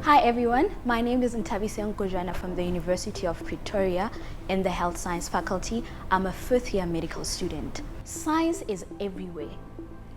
Hi everyone, my name is Nthabiseng Nkojoana from the University of Pretoria in the Health Science faculty. I'm a fifth year medical student. Science is everywhere.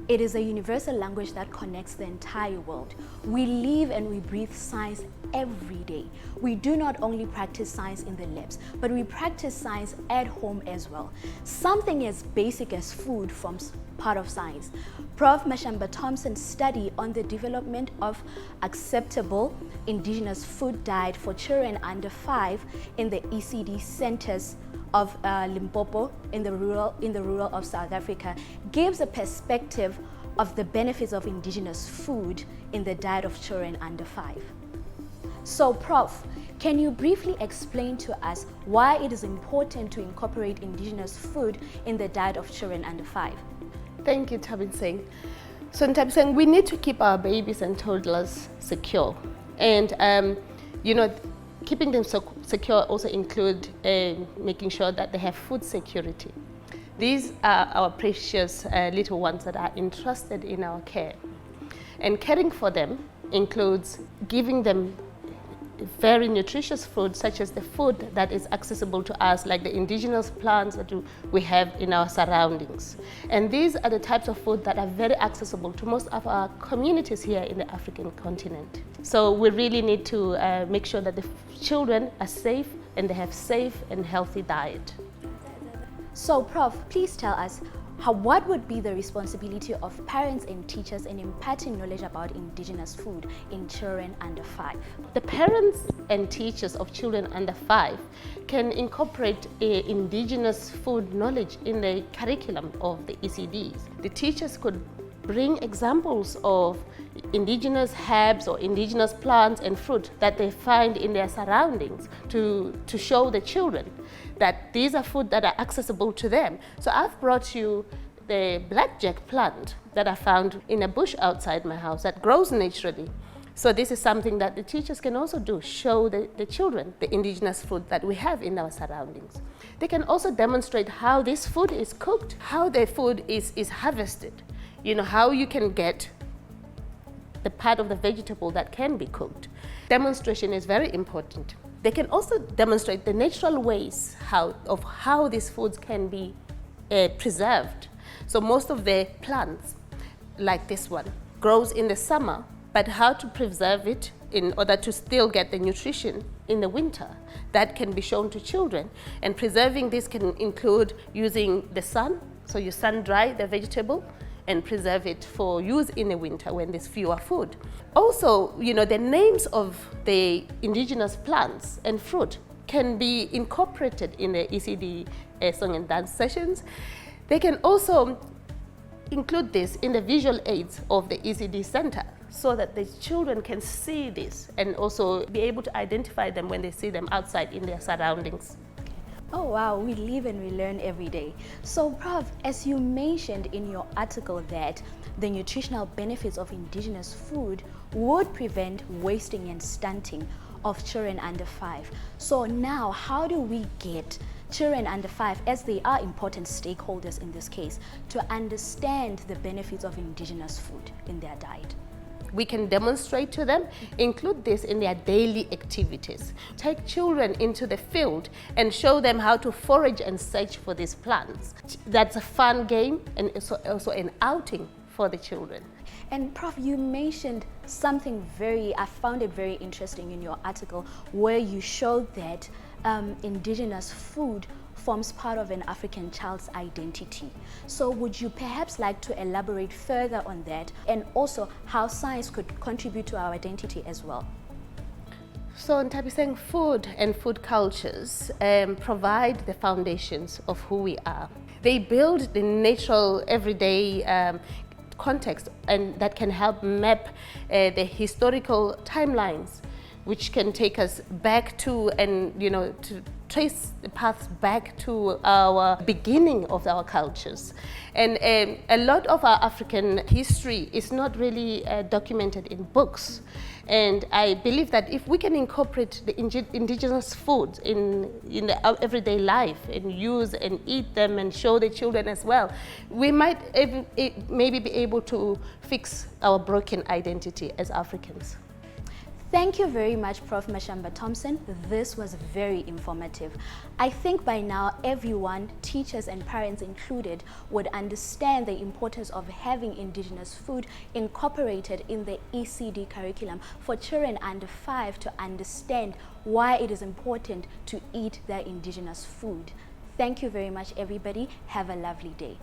It is a universal language that connects the entire world. We live and we breathe science every day. We do not only practice science in the labs, but we practice science at home as well. Something as basic as food forms part of science. Prof. Mashamba-Thompson's study on the development of acceptable indigenous food diet for children under 5 in the ECD centers of Limpopo in the rural of South Africa gives a perspective of the benefits of indigenous food in the diet of children under 5. So, Prof, can you briefly explain to us why it is important to incorporate indigenous food in the diet of children under 5? Thank you, Nthabiseng. So, Nthabiseng, we need to keep our babies and toddlers secure, and keeping them secure also include making sure that they have food security. These are our precious little ones that are entrusted in our care. And caring for them includes giving them very nutritious food, such as the food that is accessible to us, like the indigenous plants that we have in our surroundings. And these are the types of food that are very accessible to most of our communities here in the African continent. So we really need to make sure that the children are safe and they have safe and healthy diet. So, Prof, please tell us, what would be the responsibility of parents and teachers in imparting knowledge about indigenous food in children under 5? The parents and teachers of children under 5 can incorporate indigenous food knowledge in the curriculum of the ECDs. The teachers could bring examples of indigenous herbs or indigenous plants and fruit that they find in their surroundings to show the children that these are food that are accessible to them. So I've brought you the blackjack plant that I found in a bush outside my house that grows naturally. So this is something that the teachers can also do, show the children the indigenous food that we have in our surroundings. They can also demonstrate how this food is cooked, how the food is harvested, how you can get the part of the vegetable that can be cooked. Demonstration is very important. They can also demonstrate the natural ways of how these foods can be preserved. So most of the plants, like this one, grows in the summer, but how to preserve it in order to still get the nutrition in the winter, that can be shown to children. And preserving this can include using the sun, so you sun dry the vegetable and preserve it for use in the winter when there's fewer food. Also, the names of the indigenous plants and fruit can be incorporated in the ECD song and dance sessions. They can also include this in the visual aids of the ECD center so that the children can see this and also be able to identify them when they see them outside in their surroundings. Oh wow, we live and we learn every day. So Prof, as you mentioned in your article that the nutritional benefits of indigenous food would prevent wasting and stunting of children under 5. So now, how do we get children under 5, as they are important stakeholders in this case, to understand the benefits of indigenous food in their diet? We can demonstrate to them, include this in their daily activities. Take children into the field and show them how to forage and search for these plants. That's a fun game and also an outing for the children. And Prof, you mentioned something I found it very interesting in your article, where you showed that indigenous food forms part of an African child's identity. So would you perhaps like to elaborate further on that, and also how science could contribute to our identity as well? So Nthabiseng, food and food cultures provide the foundations of who we are. They build the natural everyday context, and that can help map the historical timelines, which can take us back to to trace the paths back to our beginning of our cultures. And a lot of our African history is not really documented in books. And I believe that if we can incorporate the indigenous foods in the everyday life and use and eat them and show the children as well, we might maybe be able to fix our broken identity as Africans. Thank you very much, Prof. Mashamba-Thompson. This was very informative. I think by now everyone, teachers and parents included, would understand the importance of having indigenous food incorporated in the ECD curriculum for children under 5 to understand why it is important to eat their indigenous food. Thank you very much, everybody. Have a lovely day.